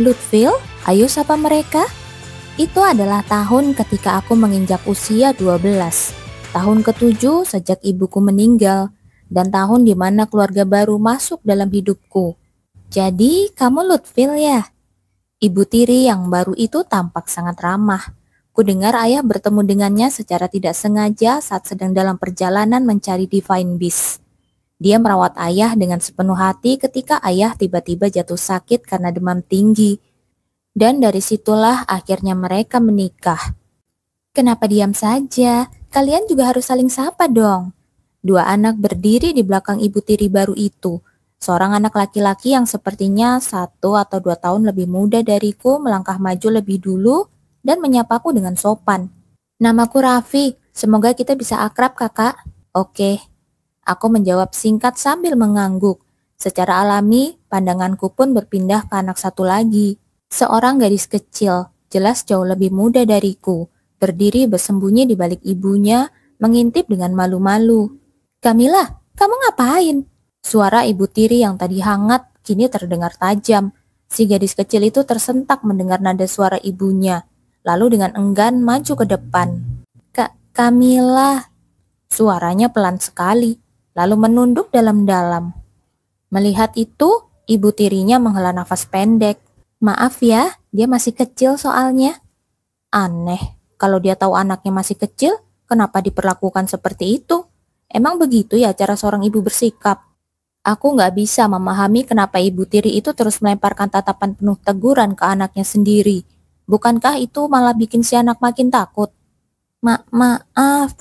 Lutfil, ayo sapa mereka. Itu adalah tahun ketika aku menginjak usia 12. Tahun ke-7 sejak ibuku meninggal, dan tahun di mana keluarga baru masuk dalam hidupku. Jadi, kamu Lutfil ya? Ibu tiri yang baru itu tampak sangat ramah. Kudengar ayah bertemu dengannya secara tidak sengaja saat sedang dalam perjalanan mencari Divine Beast. Dia merawat ayah dengan sepenuh hati ketika ayah tiba-tiba jatuh sakit karena demam tinggi. Dan dari situlah akhirnya mereka menikah. Kenapa diam saja? Kalian juga harus saling sapa dong. Dua anak berdiri di belakang ibu tiri baru itu. Seorang anak laki-laki yang sepertinya 1 atau 2 tahun lebih muda dariku melangkah maju lebih dulu dan menyapaku dengan sopan. Namaku Raffi, semoga kita bisa akrab kakak. Oke. Aku menjawab singkat sambil mengangguk. Secara alami, pandanganku pun berpindah ke anak satu lagi. Seorang gadis kecil, jelas jauh lebih muda dariku, berdiri bersembunyi di balik ibunya, mengintip dengan malu-malu. Kamila, kamu ngapain? Suara ibu tiri yang tadi hangat kini terdengar tajam. Si gadis kecil itu tersentak mendengar nada suara ibunya, lalu dengan enggan maju ke depan. Kamila, suaranya pelan sekali, lalu menunduk dalam-dalam. Melihat itu, ibu tirinya menghela nafas pendek. Maaf ya, dia masih kecil soalnya. Aneh, kalau dia tahu anaknya masih kecil, kenapa diperlakukan seperti itu? Emang begitu ya cara seorang ibu bersikap? Aku nggak bisa memahami kenapa ibu tiri itu terus melemparkan tatapan penuh teguran ke anaknya sendiri. Bukankah itu malah bikin si anak makin takut? Maaf.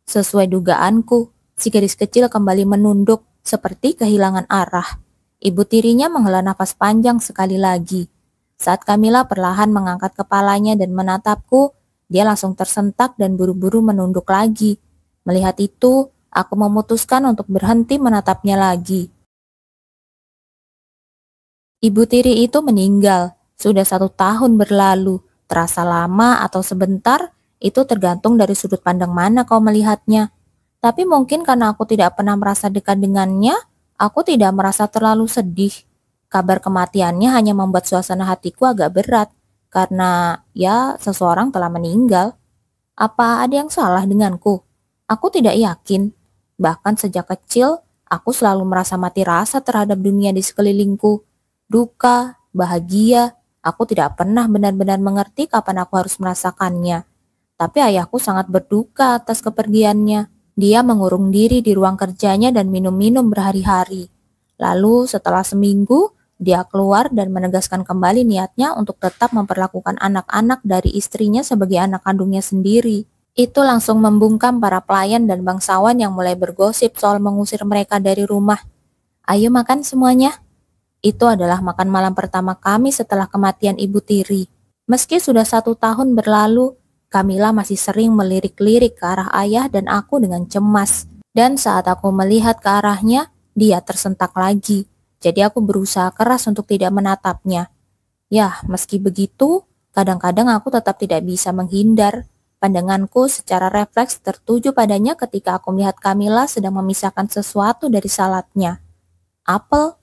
Sesuai dugaanku, si gadis kecil kembali menunduk seperti kehilangan arah. Ibu tirinya menghela nafas panjang sekali lagi. Saat Kamila perlahan mengangkat kepalanya dan menatapku, dia langsung tersentak dan buru-buru menunduk lagi. Melihat itu, aku memutuskan untuk berhenti menatapnya lagi. Ibu tiri itu meninggal. Sudah 1 tahun berlalu. Terasa lama atau sebentar, itu tergantung dari sudut pandang mana kau melihatnya. Tapi mungkin karena aku tidak pernah merasa dekat dengannya, aku tidak merasa terlalu sedih. Kabar kematiannya hanya membuat suasana hatiku agak berat, karena ya seseorang telah meninggal. Apa ada yang salah denganku? Aku tidak yakin. Bahkan sejak kecil, aku selalu merasa mati rasa terhadap dunia di sekelilingku. Duka, bahagia, aku tidak pernah benar-benar mengerti kapan aku harus merasakannya. Tapi ayahku sangat berduka atas kepergiannya. Dia mengurung diri di ruang kerjanya dan minum-minum berhari-hari. Lalu setelah seminggu, dia keluar dan menegaskan kembali niatnya untuk tetap memperlakukan anak-anak dari istrinya sebagai anak kandungnya sendiri. Itu langsung membungkam para pelayan dan bangsawan yang mulai bergosip soal mengusir mereka dari rumah. Ayo makan semuanya. Itu adalah makan malam pertama kami setelah kematian ibu tiri. Meski sudah 1 tahun berlalu, Kamila masih sering melirik-lirik ke arah ayah dan aku dengan cemas. Dan saat aku melihat ke arahnya, dia tersentak lagi. Jadi aku berusaha keras untuk tidak menatapnya. Ya, meski begitu, kadang-kadang aku tetap tidak bisa menghindar. Pandanganku secara refleks tertuju padanya ketika aku melihat Kamila sedang memisahkan sesuatu dari saladnya. Apel.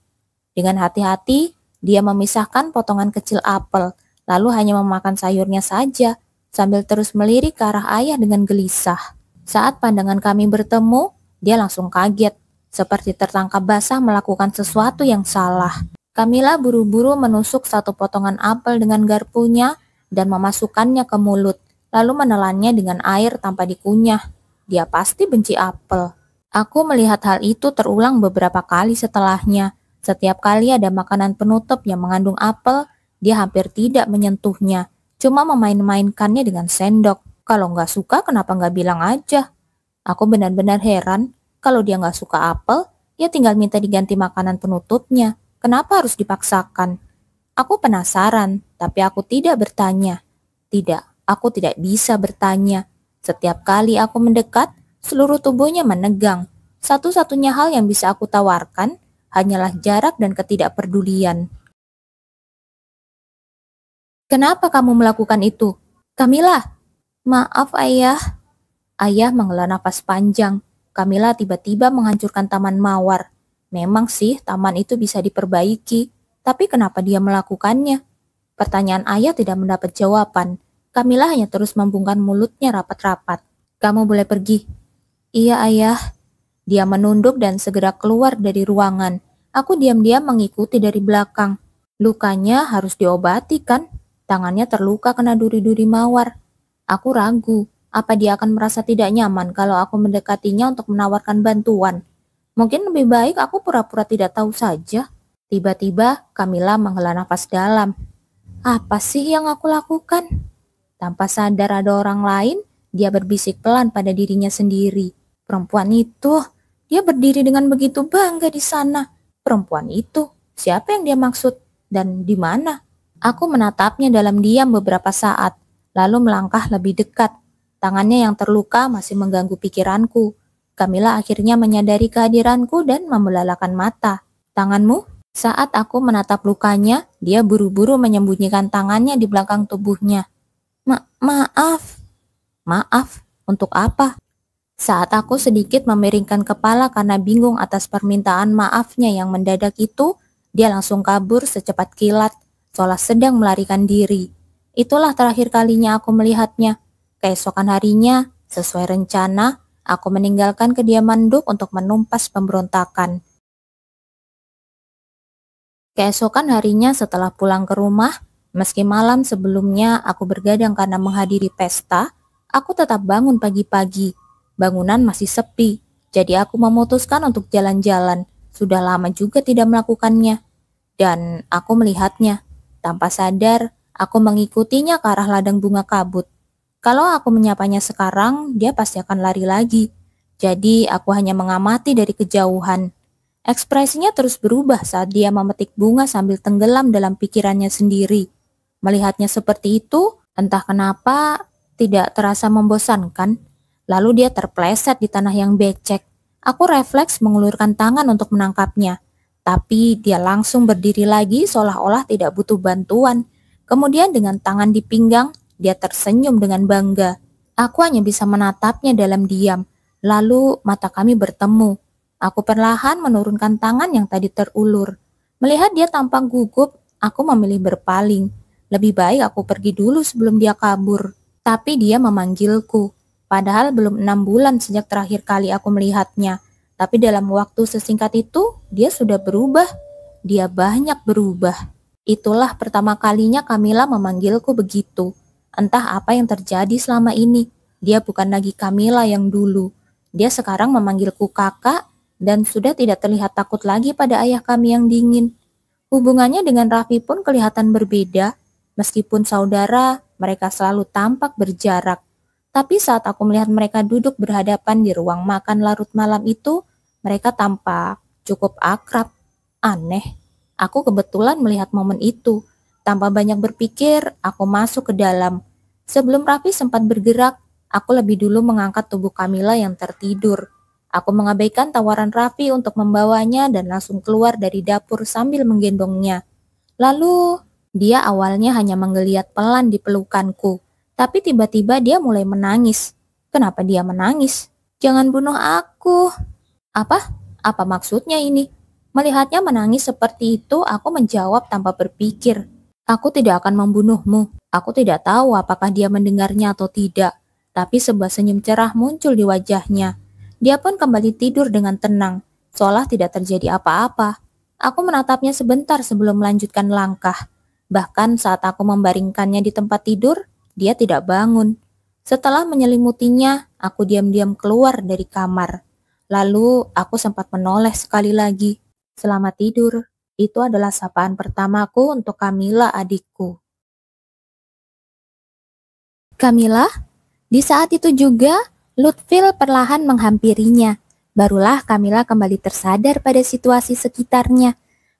Dengan hati-hati, dia memisahkan potongan kecil apel, lalu hanya memakan sayurnya saja, sambil terus melirik ke arah ayah dengan gelisah. Saat pandangan kami bertemu, dia langsung kaget, seperti tertangkap basah melakukan sesuatu yang salah. Kamila buru-buru menusuk 1 potongan apel dengan garpunya dan memasukkannya ke mulut, lalu menelannya dengan air tanpa dikunyah. Dia pasti benci apel. Aku melihat hal itu terulang beberapa kali setelahnya. Setiap kali ada makanan penutup yang mengandung apel, dia hampir tidak menyentuhnya. Cuma memain-mainkannya dengan sendok. Kalau nggak suka, kenapa nggak bilang aja? Aku benar-benar heran. Kalau dia nggak suka apel, ya tinggal minta diganti makanan penutupnya. Kenapa harus dipaksakan? Aku penasaran, tapi aku tidak bertanya. Tidak, aku tidak bisa bertanya. Setiap kali aku mendekat, seluruh tubuhnya menegang. Satu-satunya hal yang bisa aku tawarkan hanyalah jarak dan ketidakpedulian. Kenapa kamu melakukan itu? Kamila, maaf ayah. Ayah menghela nafas panjang. Kamila tiba-tiba menghancurkan taman mawar. Memang sih taman itu bisa diperbaiki, tapi kenapa dia melakukannya? Pertanyaan ayah tidak mendapat jawaban. Kamila hanya terus membungkam mulutnya rapat-rapat. Kamu boleh pergi. Iya ayah. Dia menunduk dan segera keluar dari ruangan. Aku diam-diam mengikuti dari belakang. Lukanya harus diobati kan? Tangannya terluka kena duri-duri mawar. Aku ragu, apa dia akan merasa tidak nyaman kalau aku mendekatinya untuk menawarkan bantuan. Mungkin lebih baik aku pura-pura tidak tahu saja. Tiba-tiba Kamila menghela nafas dalam. Apa sih yang aku lakukan? Tanpa sadar ada orang lain, dia berbisik pelan pada dirinya sendiri. Perempuan itu, dia berdiri dengan begitu bangga di sana. Perempuan itu, siapa yang dia maksud? Dan di mana? Aku menatapnya dalam diam beberapa saat, lalu melangkah lebih dekat. Tangannya yang terluka masih mengganggu pikiranku. Kamila akhirnya menyadari kehadiranku dan membelalakan mata. Tanganmu? Saat aku menatap lukanya, dia buru-buru menyembunyikan tangannya di belakang tubuhnya. Maaf. Maaf, untuk apa? Saat aku sedikit memiringkan kepala karena bingung atas permintaan maafnya yang mendadak itu, dia langsung kabur secepat kilat, seolah sedang melarikan diri. Itulah terakhir kalinya aku melihatnya. Keesokan harinya, sesuai rencana, aku meninggalkan kediaman Duk untuk menumpas pemberontakan. Keesokan harinya setelah pulang ke rumah, meski malam sebelumnya aku bergadang karena menghadiri pesta, aku tetap bangun pagi-pagi. Bangunan masih sepi, jadi aku memutuskan untuk jalan-jalan. Sudah lama juga tidak melakukannya. Dan aku melihatnya. Tanpa sadar, aku mengikutinya ke arah ladang bunga kabut. Kalau aku menyapanya sekarang, dia pasti akan lari lagi. Jadi aku hanya mengamati dari kejauhan. Ekspresinya terus berubah saat dia memetik bunga sambil tenggelam dalam pikirannya sendiri. Melihatnya seperti itu, entah kenapa tidak terasa membosankan. Lalu dia terpleset di tanah yang becek. Aku refleks mengulurkan tangan untuk menangkapnya. Tapi dia langsung berdiri lagi seolah-olah tidak butuh bantuan. Kemudian dengan tangan di pinggang, dia tersenyum dengan bangga. Aku hanya bisa menatapnya dalam diam. Lalu mata kami bertemu. Aku perlahan menurunkan tangan yang tadi terulur. Melihat dia tampak gugup, aku memilih berpaling. Lebih baik aku pergi dulu sebelum dia kabur. Tapi dia memanggilku. Padahal belum 6 bulan sejak terakhir kali aku melihatnya. Tapi dalam waktu sesingkat itu, dia sudah berubah. Dia banyak berubah. Itulah pertama kalinya Kamila memanggilku begitu. Entah apa yang terjadi selama ini. Dia bukan lagi Kamila yang dulu. Dia sekarang memanggilku kakak, dan sudah tidak terlihat takut lagi pada ayah kami yang dingin. Hubungannya dengan Raffi pun kelihatan berbeda. Meskipun saudara, mereka selalu tampak berjarak. Tapi saat aku melihat mereka duduk berhadapan di ruang makan larut malam itu, mereka tampak cukup akrab. Aneh, aku kebetulan melihat momen itu. Tanpa banyak berpikir, aku masuk ke dalam. Sebelum Raffi sempat bergerak, aku lebih dulu mengangkat tubuh Kamila yang tertidur. Aku mengabaikan tawaran Raffi untuk membawanya dan langsung keluar dari dapur sambil menggendongnya. Lalu, dia awalnya hanya menggeliat pelan di pelukanku, tapi tiba-tiba dia mulai menangis. Kenapa dia menangis? Jangan bunuh aku. Apa? Apa maksudnya ini? Melihatnya menangis seperti itu, aku menjawab tanpa berpikir. Aku tidak akan membunuhmu. Aku tidak tahu apakah dia mendengarnya atau tidak, tapi sebuah senyum cerah muncul di wajahnya. Dia pun kembali tidur dengan tenang, seolah tidak terjadi apa-apa. Aku menatapnya sebentar sebelum melanjutkan langkah. Bahkan saat aku membaringkannya di tempat tidur, dia tidak bangun. Setelah menyelimutinya, aku diam-diam keluar dari kamar. Lalu aku sempat menoleh sekali lagi. Selamat tidur. Itu adalah sapaan pertamaku untuk Kamila adikku. Kamila? Di saat itu juga, Lutfil perlahan menghampirinya. Barulah Kamila kembali tersadar pada situasi sekitarnya.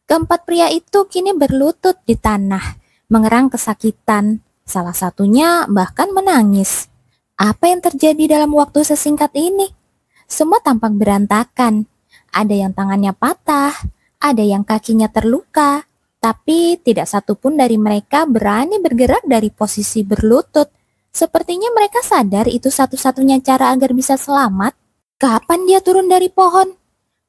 Keempat pria itu kini berlutut di tanah, mengerang kesakitan. Salah satunya bahkan menangis. Apa yang terjadi dalam waktu sesingkat ini? Semua tampak berantakan. Ada yang tangannya patah, ada yang kakinya terluka, tapi tidak satupun dari mereka berani bergerak dari posisi berlutut. Sepertinya mereka sadar itu satu-satunya cara agar bisa selamat. Kapan dia turun dari pohon?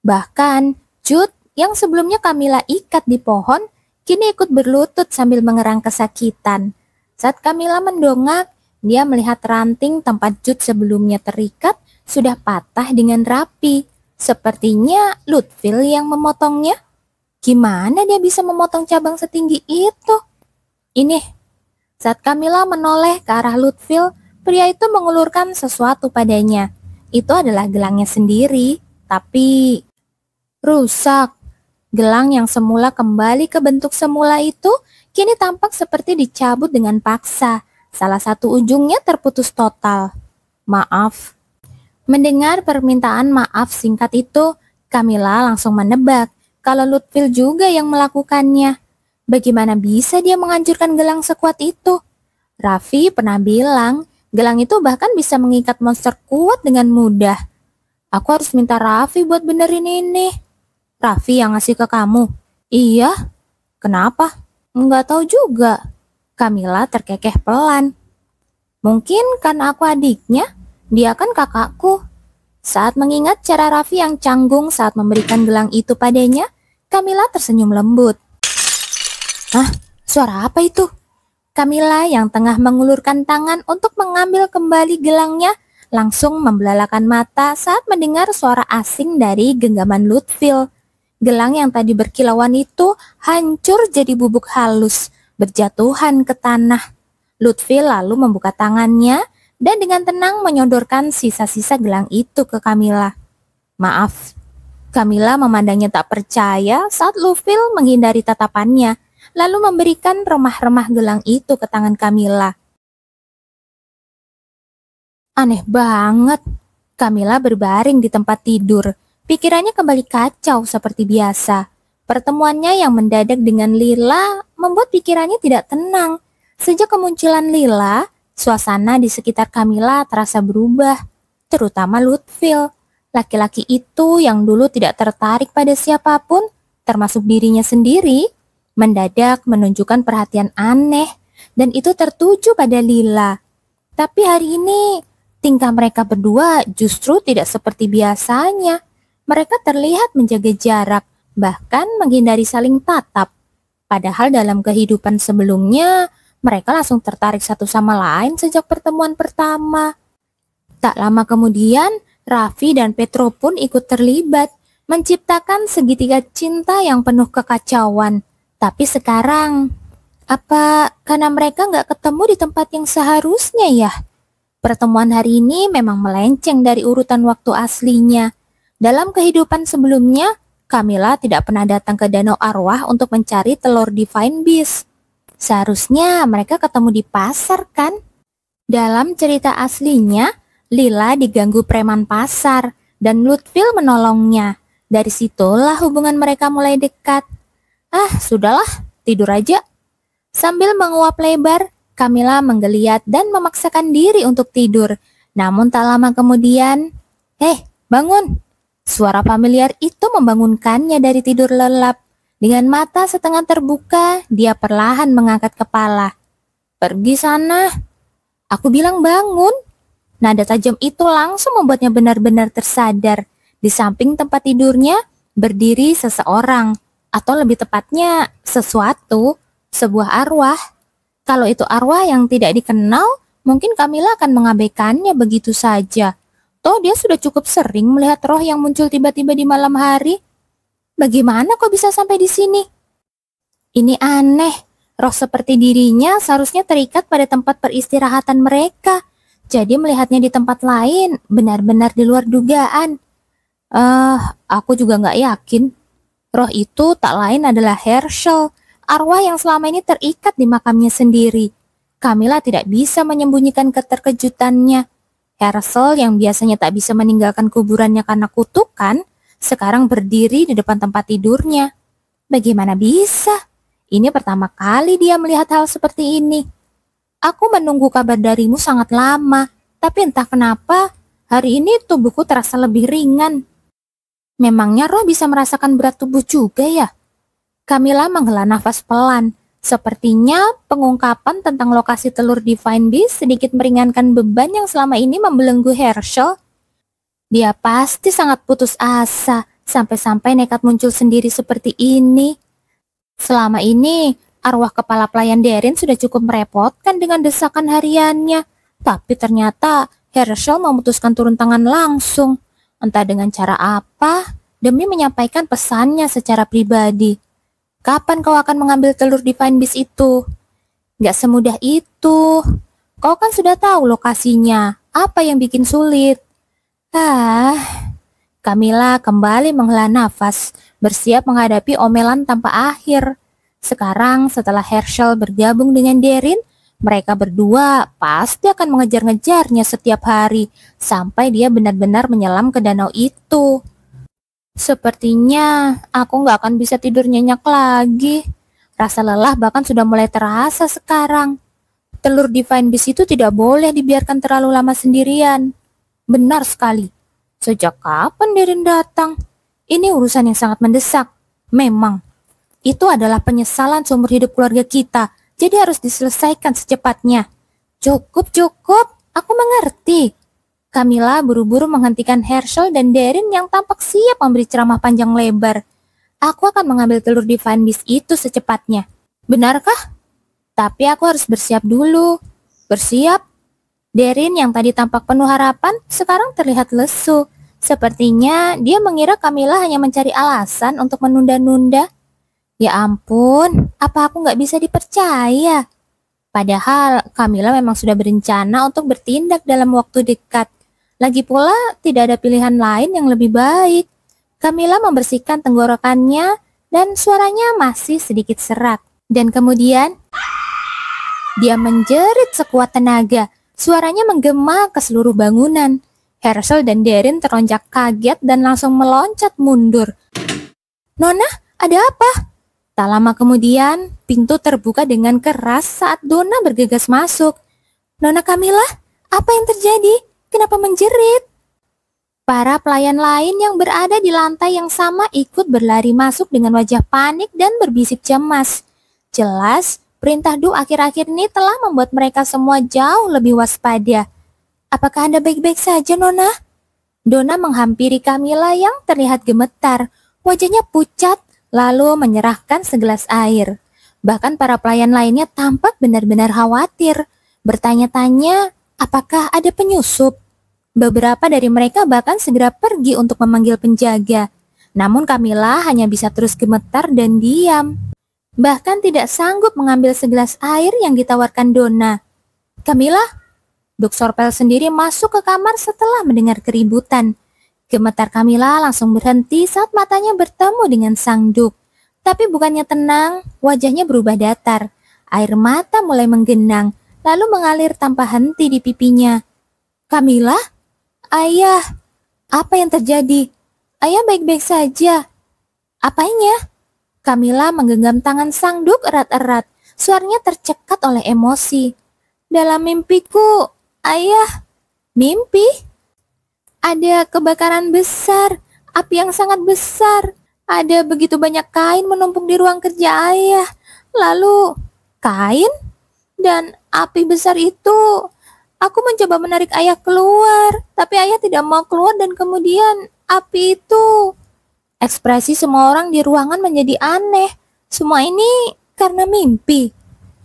Bahkan, Jude yang sebelumnya Kamila ikat di pohon, kini ikut berlutut sambil mengerang kesakitan. Saat Camilla mendongak, dia melihat ranting tempat jut sebelumnya terikat sudah patah dengan rapi. Sepertinya Lutfil yang memotongnya. Gimana dia bisa memotong cabang setinggi itu? Ini, saat Camilla menoleh ke arah Lutfil, pria itu mengulurkan sesuatu padanya. Itu adalah gelangnya sendiri, tapi rusak. Gelang yang semula kembali ke bentuk semula itu kini tampak seperti dicabut dengan paksa. Salah satu ujungnya terputus total. Maaf. Mendengar permintaan maaf singkat itu, Camilla langsung menebak kalau Lutfil juga yang melakukannya. Bagaimana bisa dia menghancurkan gelang sekuat itu? Raffi pernah bilang, gelang itu bahkan bisa mengikat monster kuat dengan mudah. Aku harus minta Raffi buat benerin ini. Raffi yang ngasih ke kamu? Iya. Kenapa? Nggak tahu juga. Camilla terkekeh pelan. Mungkin karena aku adiknya, dia kan kakakku. Saat mengingat cara Raffi yang canggung saat memberikan gelang itu padanya, Camilla tersenyum lembut. Hah? Suara apa itu? Camilla yang tengah mengulurkan tangan untuk mengambil kembali gelangnya, langsung membelalakan mata saat mendengar suara asing dari genggaman Lutfil. Gelang yang tadi berkilauan itu hancur jadi bubuk halus, berjatuhan ke tanah. Lutfil lalu membuka tangannya dan dengan tenang menyodorkan sisa-sisa gelang itu ke Camilla. Maaf. Camilla memandangnya tak percaya saat Lutfil menghindari tatapannya, lalu memberikan remah-remah gelang itu ke tangan Camilla. Aneh banget. Camilla berbaring di tempat tidur. Pikirannya kembali kacau seperti biasa. Pertemuannya yang mendadak dengan Lila membuat pikirannya tidak tenang. Sejak kemunculan Lila, suasana di sekitar Camilla terasa berubah, terutama Lutfil. Laki-laki itu yang dulu tidak tertarik pada siapapun, termasuk dirinya sendiri, mendadak menunjukkan perhatian aneh, dan itu tertuju pada Lila. Tapi hari ini, tingkah mereka berdua justru tidak seperti biasanya. Mereka terlihat menjaga jarak, bahkan menghindari saling tatap. Padahal dalam kehidupan sebelumnya, mereka langsung tertarik satu sama lain sejak pertemuan pertama. Tak lama kemudian, Raffi dan Petro pun ikut terlibat, menciptakan segitiga cinta yang penuh kekacauan. Tapi sekarang, apa karena mereka nggak ketemu di tempat yang seharusnya ya? Pertemuan hari ini memang melenceng dari urutan waktu aslinya. Dalam kehidupan sebelumnya, Camilla tidak pernah datang ke Danau Arwah untuk mencari telur Divine Beast. Seharusnya mereka ketemu di pasar kan? Dalam cerita aslinya, Lila diganggu preman pasar dan Lutfil menolongnya. Dari situlah hubungan mereka mulai dekat. Sudahlah, tidur aja. Sambil menguap lebar, Camilla menggeliat dan memaksakan diri untuk tidur. Namun tak lama kemudian, bangun! Suara familiar itu membangunkannya dari tidur lelap. Dengan mata setengah terbuka, dia perlahan mengangkat kepala. Pergi sana. Aku bilang bangun. Nada tajam itu langsung membuatnya benar-benar tersadar. Di samping tempat tidurnya, berdiri seseorang. Atau lebih tepatnya, sesuatu, sebuah arwah. Kalau itu arwah yang tidak dikenal, mungkin Camilla akan mengabaikannya begitu saja. Toh dia sudah cukup sering melihat roh yang muncul tiba-tiba di malam hari. Bagaimana kok bisa sampai di sini? Ini aneh. Roh seperti dirinya seharusnya terikat pada tempat peristirahatan mereka. Jadi melihatnya di tempat lain benar-benar di luar dugaan. Aku juga nggak yakin. Roh itu tak lain adalah Herschel, arwah yang selama ini terikat di makamnya sendiri. Camilla tidak bisa menyembunyikan keterkejutannya. Herschel yang biasanya tak bisa meninggalkan kuburannya karena kutukan, sekarang berdiri di depan tempat tidurnya. Bagaimana bisa? Ini pertama kali dia melihat hal seperti ini. Aku menunggu kabar darimu sangat lama, tapi entah kenapa, hari ini tubuhku terasa lebih ringan. Memangnya roh bisa merasakan berat tubuh juga ya? Camilla menghela nafas pelan. Sepertinya pengungkapan tentang lokasi telur Divine Beast sedikit meringankan beban yang selama ini membelenggu Herschel. Dia pasti sangat putus asa, sampai-sampai nekat muncul sendiri seperti ini. Selama ini, arwah kepala pelayan Derin sudah cukup merepotkan dengan desakan hariannya. Tapi ternyata Herschel memutuskan turun tangan langsung. Entah dengan cara apa, demi menyampaikan pesannya secara pribadi. Kapan kau akan mengambil telur Divine Beast itu? Gak semudah itu. Kau kan sudah tahu lokasinya. Apa yang bikin sulit? Camilla kembali menghela nafas, bersiap menghadapi omelan tanpa akhir. Sekarang setelah Herschel bergabung dengan Derin, mereka berdua pasti akan mengejar-ngejarnya setiap hari, sampai dia benar-benar menyelam ke danau itu. Sepertinya aku nggak akan bisa tidur nyenyak lagi. Rasa lelah bahkan sudah mulai terasa sekarang. Telur Divine Beast itu tidak boleh dibiarkan terlalu lama sendirian. Benar sekali. Sejak kapan Derin datang? Ini urusan yang sangat mendesak. Memang, itu adalah penyesalan seumur hidup keluarga kita. Jadi harus diselesaikan secepatnya. Cukup, aku mengerti. Camilla buru-buru menghentikan Herschel dan Derin yang tampak siap memberi ceramah panjang lebar. Aku akan mengambil telur Divine Beast itu secepatnya. Benarkah? Tapi aku harus bersiap dulu. Bersiap? Derin yang tadi tampak penuh harapan, sekarang terlihat lesu. Sepertinya dia mengira Camilla hanya mencari alasan untuk menunda-nunda. Ya ampun, apa aku nggak bisa dipercaya? Padahal Camilla memang sudah berencana untuk bertindak dalam waktu dekat. Lagi pula tidak ada pilihan lain yang lebih baik. Camilla membersihkan tenggorokannya dan suaranya masih sedikit serak. Dan kemudian dia menjerit sekuat tenaga. Suaranya menggema ke seluruh bangunan. Herschel dan Derin teronjak kaget dan langsung meloncat mundur. Nona, ada apa? Tak lama kemudian, pintu terbuka dengan keras saat Donna bergegas masuk. Nona Camilla, apa yang terjadi? Kenapa menjerit? Para pelayan lain yang berada di lantai yang sama ikut berlari masuk dengan wajah panik dan berbisik cemas. Jelas, perintah Du akhir-akhir ini telah membuat mereka semua jauh lebih waspada. Apakah Anda baik-baik saja, Nona? Donna menghampiri Camilla yang terlihat gemetar. Wajahnya pucat, lalu menyerahkan segelas air. Bahkan para pelayan lainnya tampak benar-benar khawatir. Bertanya-tanya, apakah ada penyusup? Beberapa dari mereka bahkan segera pergi untuk memanggil penjaga. Namun Camilla hanya bisa terus gemetar dan diam. Bahkan tidak sanggup mengambil segelas air yang ditawarkan Donna. Camilla? Duk Sorpel sendiri masuk ke kamar setelah mendengar keributan. Gemetar Camilla langsung berhenti saat matanya bertemu dengan sang Duk. Tapi bukannya tenang, wajahnya berubah datar. Air mata mulai menggenang, lalu mengalir tanpa henti di pipinya. Camilla? Ayah, apa yang terjadi? Ayah baik-baik saja. Apanya? Camilla menggenggam tangan sang Duk erat-erat. Suaranya tercekat oleh emosi. Dalam mimpiku, Ayah. Mimpi? Ada kebakaran besar, api yang sangat besar. Ada begitu banyak kain menumpuk di ruang kerja Ayah. Lalu, kain? Dan api besar itu... Aku mencoba menarik Ayah keluar, tapi Ayah tidak mau keluar dan kemudian api itu. Ekspresi semua orang di ruangan menjadi aneh. Semua ini karena mimpi.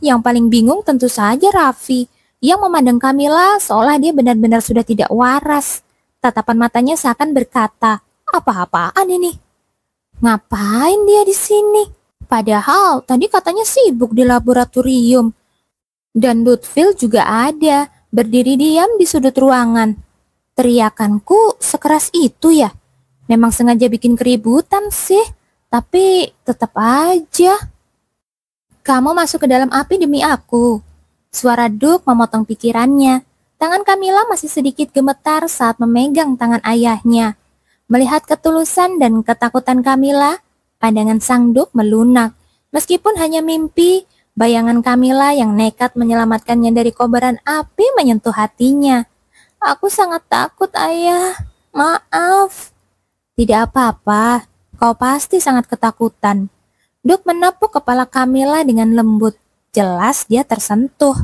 Yang paling bingung tentu saja Raffi, yang memandang Camilla seolah dia benar-benar sudah tidak waras. Tatapan matanya seakan berkata, apa-apaan ini? Ngapain dia di sini? Padahal tadi katanya sibuk di laboratorium. Dan Lutfil juga ada. Berdiri diam di sudut ruangan. Teriakanku sekeras itu ya. Memang sengaja bikin keributan sih. Tapi tetap aja. Kamu masuk ke dalam api demi aku. Suara Duk memotong pikirannya. Tangan Camilla masih sedikit gemetar saat memegang tangan ayahnya. Melihat ketulusan dan ketakutan Camilla, pandangan sang Duk melunak. Meskipun hanya mimpi, bayangan Camilla yang nekat menyelamatkannya dari kobaran api menyentuh hatinya. Aku sangat takut, Ayah. Maaf. Tidak apa-apa, kau pasti sangat ketakutan. Duk menepuk kepala Camilla dengan lembut. Jelas dia tersentuh.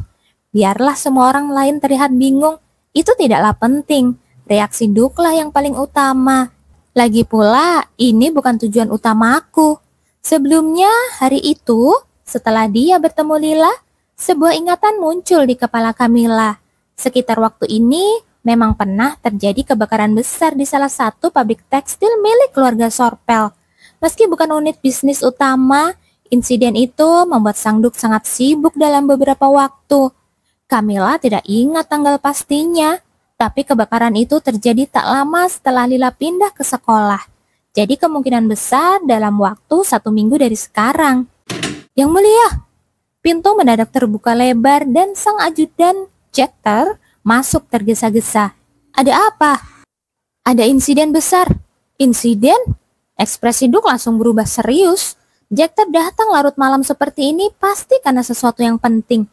Biarlah semua orang lain terlihat bingung, itu tidaklah penting. Reaksi Duk lah yang paling utama. Lagi pula, ini bukan tujuan utamaku. Sebelumnya, hari itu, setelah dia bertemu Lila, sebuah ingatan muncul di kepala Camilla. Sekitar waktu ini, memang pernah terjadi kebakaran besar di salah satu pabrik tekstil milik keluarga Sorpel. Meski bukan unit bisnis utama, insiden itu membuat Sang Duk sangat sibuk dalam beberapa waktu. Camilla tidak ingat tanggal pastinya, tapi kebakaran itu terjadi tak lama setelah Lila pindah ke sekolah. Jadi kemungkinan besar dalam waktu 1 minggu dari sekarang. Yang mulia, pintu mendadak terbuka lebar dan sang ajudan Jeter masuk tergesa-gesa. Ada apa? Ada insiden besar. Insiden? Ekspresi Duk langsung berubah serius. Jeter datang larut malam seperti ini pasti karena sesuatu yang penting.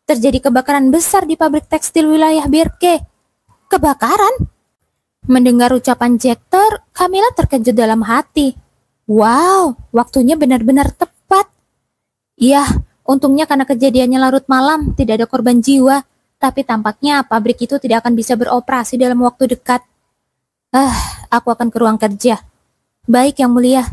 Terjadi kebakaran besar di pabrik tekstil wilayah Birke. Kebakaran? Mendengar ucapan Jeter, Camilla terkejut dalam hati. Wow, waktunya benar-benar tepat. Iya, untungnya karena kejadiannya larut malam, tidak ada korban jiwa. Tapi tampaknya pabrik itu tidak akan bisa beroperasi dalam waktu dekat. Aku akan ke ruang kerja. Baik, Yang Mulia.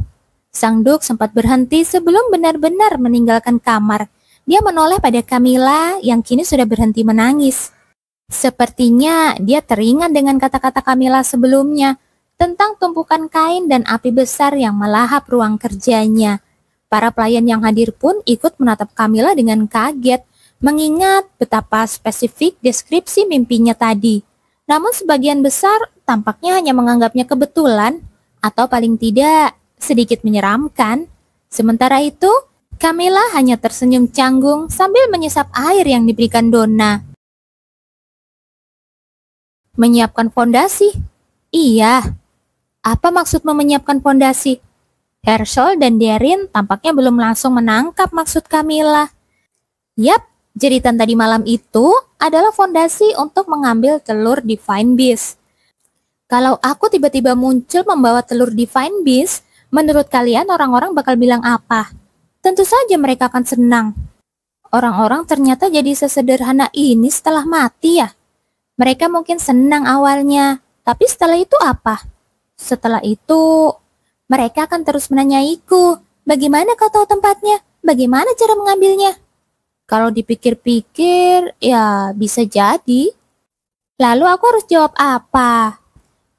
Sang Duk sempat berhenti sebelum benar-benar meninggalkan kamar. Dia menoleh pada Camilla yang kini sudah berhenti menangis. Sepertinya dia teringat dengan kata-kata Camilla sebelumnya tentang tumpukan kain dan api besar yang melahap ruang kerjanya. Para pelayan yang hadir pun ikut menatap Camilla dengan kaget, mengingat betapa spesifik deskripsi mimpinya tadi. Namun sebagian besar tampaknya hanya menganggapnya kebetulan atau paling tidak sedikit menyeramkan. Sementara itu, Camilla hanya tersenyum canggung sambil menyesap air yang diberikan Donna. Menyiapkan fondasi? Iya. Apa maksudmu menyiapkan fondasi? Herschel dan Darin tampaknya belum langsung menangkap maksud Camilla. Yap, jeritan tadi malam itu adalah fondasi untuk mengambil telur Divine Beast. Kalau aku tiba-tiba muncul membawa telur Divine Beast, menurut kalian orang-orang bakal bilang apa? Tentu saja mereka akan senang. Orang-orang ternyata jadi sesederhana ini setelah mati ya. Mereka mungkin senang awalnya, tapi setelah itu apa? Setelah itu, mereka akan terus menanyaiku, bagaimana kau tahu tempatnya? Bagaimana cara mengambilnya? Kalau dipikir-pikir, ya bisa jadi. Lalu aku harus jawab apa?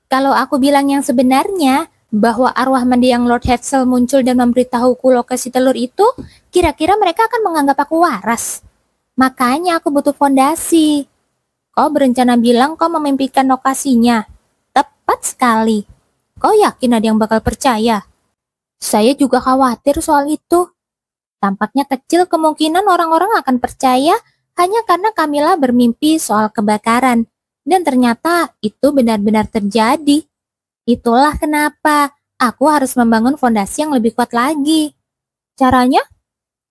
Kalau aku bilang yang sebenarnya, bahwa arwah mendiang Lord Hetzel muncul dan memberitahuku lokasi telur itu, kira-kira mereka akan menganggap aku waras. Makanya aku butuh fondasi. Kau berencana bilang kau memimpikan lokasinya. Tepat sekali. Kau yakin ada yang bakal percaya? Saya juga khawatir soal itu. Tampaknya kecil kemungkinan orang-orang akan percaya hanya karena Camilla bermimpi soal kebakaran. Dan ternyata itu benar-benar terjadi. Itulah kenapa aku harus membangun fondasi yang lebih kuat lagi. Caranya?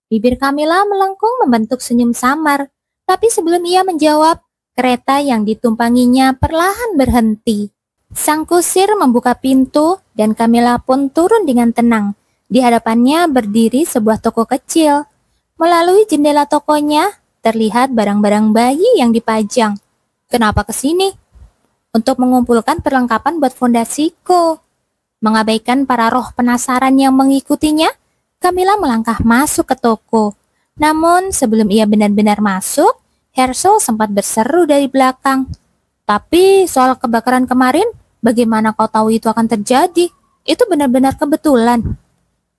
Bibir Camilla melengkung membentuk senyum samar. Tapi sebelum ia menjawab, kereta yang ditumpanginya perlahan berhenti. Sang kusir membuka pintu dan Camilla pun turun dengan tenang. Di hadapannya berdiri sebuah toko kecil. Melalui jendela tokonya, terlihat barang-barang bayi yang dipajang. Kenapa ke sini? Untuk mengumpulkan perlengkapan buat fondasiku. Mengabaikan para roh penasaran yang mengikutinya, Camilla melangkah masuk ke toko. Namun sebelum ia benar-benar masuk, Herschel sempat berseru dari belakang. Tapi soal kebakaran kemarin, bagaimana kau tahu itu akan terjadi? Itu benar-benar kebetulan.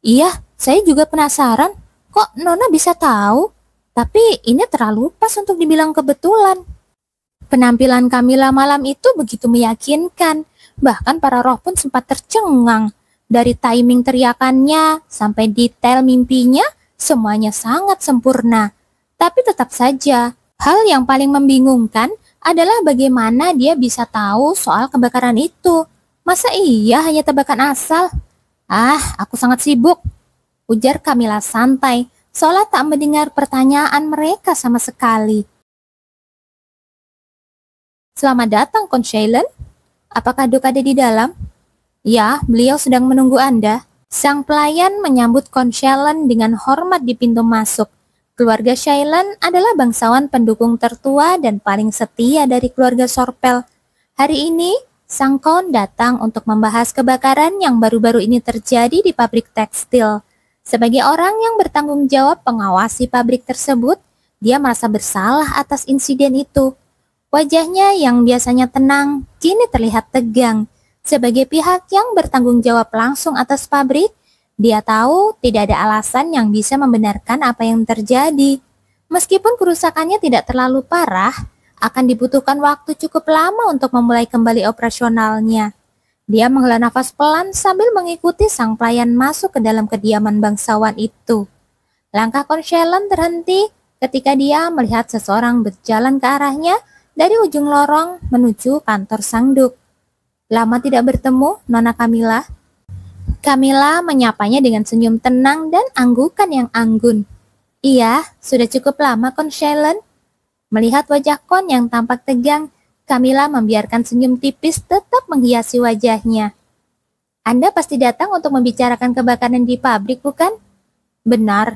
Iya, saya juga penasaran. Kok Nona bisa tahu? Tapi ini terlalu pas untuk dibilang kebetulan. Penampilan Camilla malam itu begitu meyakinkan, bahkan para roh pun sempat tercengang. Dari timing teriakannya sampai detail mimpinya, semuanya sangat sempurna. Tapi tetap saja, hal yang paling membingungkan adalah bagaimana dia bisa tahu soal kebakaran itu. Masa iya hanya tebakan asal? Aku sangat sibuk, ujar Camilla santai, seolah tak mendengar pertanyaan mereka sama sekali. Selamat datang, Conchalen. Apakah Duk ada di dalam? Ya, beliau sedang menunggu Anda. Sang pelayan menyambut Conchalen dengan hormat di pintu masuk. Keluarga Shailen adalah bangsawan pendukung tertua dan paling setia dari keluarga Sorpel. Hari ini, Sang Kon datang untuk membahas kebakaran yang baru-baru ini terjadi di pabrik tekstil. Sebagai orang yang bertanggung jawab mengawasi pabrik tersebut, dia merasa bersalah atas insiden itu. Wajahnya yang biasanya tenang, kini terlihat tegang. Sebagai pihak yang bertanggung jawab langsung atas pabrik, dia tahu tidak ada alasan yang bisa membenarkan apa yang terjadi. Meskipun kerusakannya tidak terlalu parah, akan dibutuhkan waktu cukup lama untuk memulai kembali operasionalnya. Dia menghela nafas pelan sambil mengikuti sang pelayan masuk ke dalam kediaman bangsawan itu. Langkah Konshelen terhenti ketika dia melihat seseorang berjalan ke arahnya dari ujung lorong menuju kantor sang duk. Lama tidak bertemu, Nona Camilla. Camilla menyapanya dengan senyum tenang dan anggukan yang anggun. Iya, sudah cukup lama, Konshelen. Melihat wajah Kon yang tampak tegang, Camilla membiarkan senyum tipis tetap menghiasi wajahnya. Anda pasti datang untuk membicarakan kebakaran di pabrik, bukan? Benar.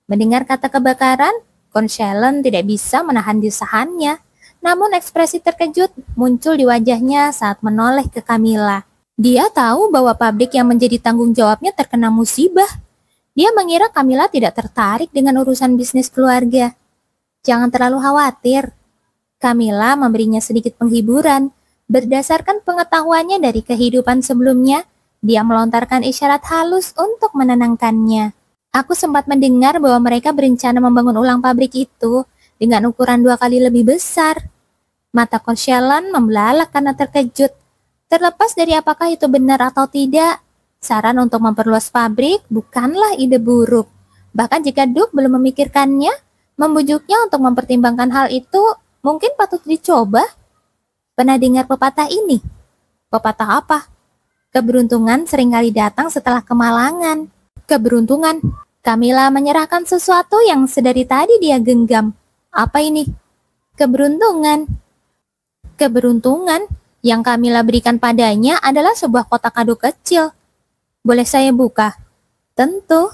Mendengar kata kebakaran, Konshelen tidak bisa menahan desahannya. Namun ekspresi terkejut muncul di wajahnya saat menoleh ke Camilla. Dia tahu bahwa pabrik yang menjadi tanggung jawabnya terkena musibah. Dia mengira Camilla tidak tertarik dengan urusan bisnis keluarga. Jangan terlalu khawatir. Camilla memberinya sedikit penghiburan. Berdasarkan pengetahuannya dari kehidupan sebelumnya, dia melontarkan isyarat halus untuk menenangkannya. Aku sempat mendengar bahwa mereka berencana membangun ulang pabrik itu dengan ukuran 2 kali lebih besar. Mata Konshelen membelalak karena terkejut. Terlepas dari apakah itu benar atau tidak, saran untuk memperluas pabrik bukanlah ide buruk. Bahkan jika Duk belum memikirkannya, membujuknya untuk mempertimbangkan hal itu mungkin patut dicoba. Pernah dengar pepatah ini? Pepatah apa? Keberuntungan seringkali datang setelah kemalangan. Keberuntungan. Camilla menyerahkan sesuatu yang sedari tadi dia genggam. Apa ini? Keberuntungan. Keberuntungan yang Camilla berikan padanya adalah sebuah kotak kado kecil. Boleh saya buka? Tentu.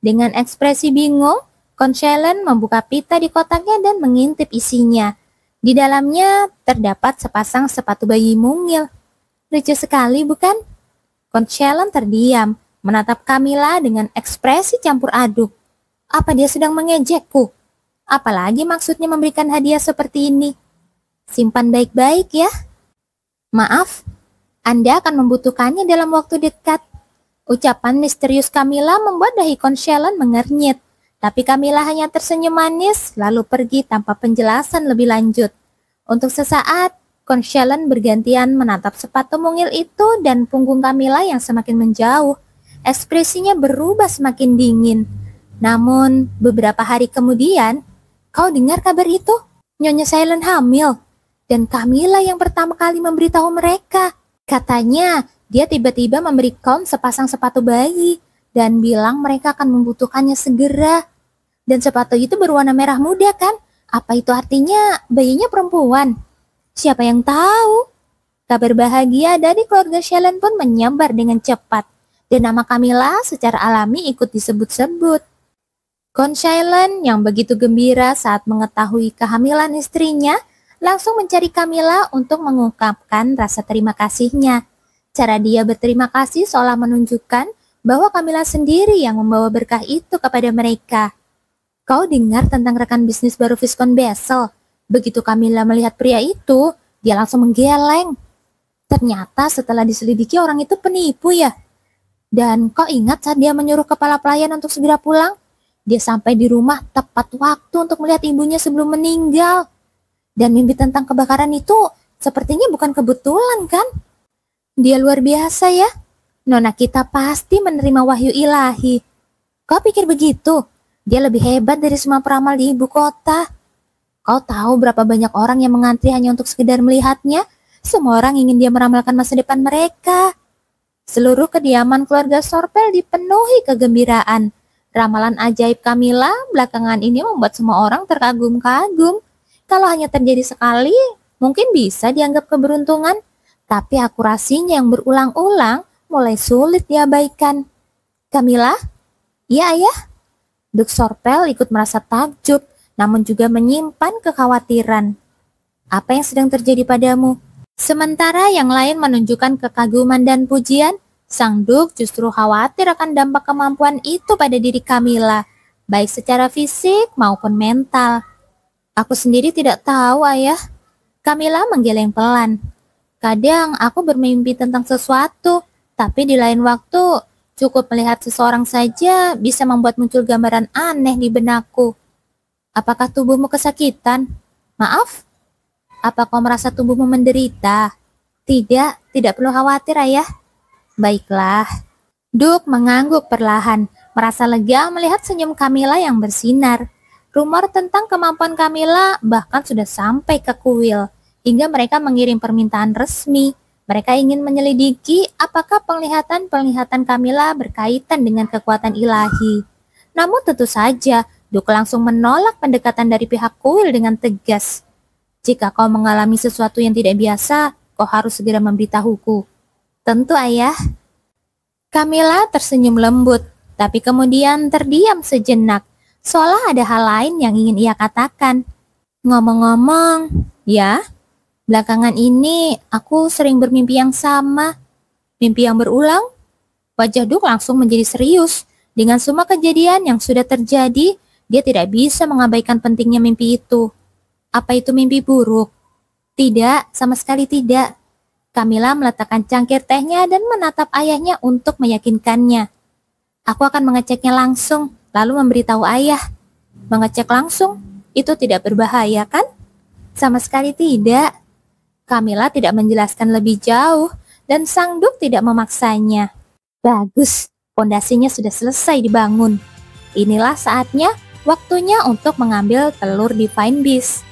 Dengan ekspresi bingung, Konshelen membuka pita di kotaknya dan mengintip isinya. Di dalamnya terdapat sepasang sepatu bayi mungil. Lucu sekali, bukan? Konshelen terdiam, menatap Camilla dengan ekspresi campur aduk. Apa dia sedang mengejekku? Apalagi maksudnya memberikan hadiah seperti ini? Simpan baik-baik ya. Maaf, Anda akan membutuhkannya dalam waktu dekat. Ucapan misterius Camilla membuat dahi Konshelen mengernyit. Tapi Camilla hanya tersenyum manis, lalu pergi tanpa penjelasan lebih lanjut. Untuk sesaat, Konshelen bergantian menatap sepatu mungil itu dan punggung Camilla yang semakin menjauh. Ekspresinya berubah semakin dingin. Namun, beberapa hari kemudian, kau dengar kabar itu? Nyonya Silent hamil. Dan Camilla yang pertama kali memberitahu mereka. Katanya, dia tiba-tiba memberi Kon sepasang sepatu bayi dan bilang mereka akan membutuhkannya segera. Dan sepatu itu berwarna merah muda kan? Apa itu artinya bayinya perempuan? Siapa yang tahu? Kabar bahagia dari keluarga Shellen pun menyebar dengan cepat. Dan nama Camilla secara alami ikut disebut-sebut. Konshelen yang begitu gembira saat mengetahui kehamilan istrinya, langsung mencari Camilla untuk mengungkapkan rasa terima kasihnya. Cara dia berterima kasih seolah menunjukkan bahwa Camilla sendiri yang membawa berkah itu kepada mereka. Kau dengar tentang rekan bisnis baru Viscount Bessel? Begitu Camilla melihat pria itu, dia langsung menggeleng. Ternyata setelah diselidiki orang itu penipu ya. Dan kau ingat saat dia menyuruh kepala pelayan untuk segera pulang? Dia sampai di rumah tepat waktu untuk melihat ibunya sebelum meninggal. Dan mimpi tentang kebakaran itu sepertinya bukan kebetulan kan? Dia luar biasa ya. Nona kita pasti menerima wahyu ilahi. Kau pikir begitu? Dia lebih hebat dari semua peramal di ibu kota. Kau tahu berapa banyak orang yang mengantri hanya untuk sekedar melihatnya? Semua orang ingin dia meramalkan masa depan mereka. Seluruh kediaman keluarga Sorpel dipenuhi kegembiraan. Ramalan ajaib Camilla belakangan ini membuat semua orang terkagum-kagum. Kalau hanya terjadi sekali, mungkin bisa dianggap keberuntungan. Tapi akurasinya yang berulang-ulang mulai sulit diabaikan. Camilla? Ya, ayah? Duk Sorpel ikut merasa takjub, namun juga menyimpan kekhawatiran. Apa yang sedang terjadi padamu? Sementara yang lain menunjukkan kekaguman dan pujian, Sang Duk justru khawatir akan dampak kemampuan itu pada diri Camilla, baik secara fisik maupun mental. Aku sendiri tidak tahu, Ayah. Camilla menggeleng pelan. Kadang aku bermimpi tentang sesuatu, tapi di lain waktu cukup melihat seseorang saja bisa membuat muncul gambaran aneh di benakku. Apakah tubuhmu kesakitan? Maaf, apa kau merasa tubuhmu menderita? Tidak perlu khawatir, Ayah. Baiklah. Duk mengangguk perlahan, merasa lega melihat senyum Camilla yang bersinar. Rumor tentang kemampuan Camilla bahkan sudah sampai ke kuil, hingga mereka mengirim permintaan resmi. Mereka ingin menyelidiki apakah penglihatan-penglihatan Camilla berkaitan dengan kekuatan ilahi. Namun tentu saja, Duk langsung menolak pendekatan dari pihak kuil dengan tegas. Jika kau mengalami sesuatu yang tidak biasa, kau harus segera memberitahuku. Tentu, Ayah. Camilla tersenyum lembut, tapi kemudian terdiam sejenak, seolah ada hal lain yang ingin ia katakan. Ngomong-ngomong, ya, belakangan ini aku sering bermimpi yang sama. Mimpi yang berulang? Wajah Duk langsung menjadi serius. Dengan semua kejadian yang sudah terjadi, dia tidak bisa mengabaikan pentingnya mimpi itu. Apa itu mimpi buruk? Tidak, sama sekali tidak. Camilla meletakkan cangkir tehnya dan menatap ayahnya untuk meyakinkannya. Aku akan mengeceknya langsung, lalu memberitahu ayah. Mengecek langsung, itu tidak berbahaya kan? Sama sekali tidak. Camilla tidak menjelaskan lebih jauh, dan Sang Duk tidak memaksanya. Bagus, pondasinya sudah selesai dibangun. Inilah saatnya, waktunya untuk mengambil telur Divine Beast.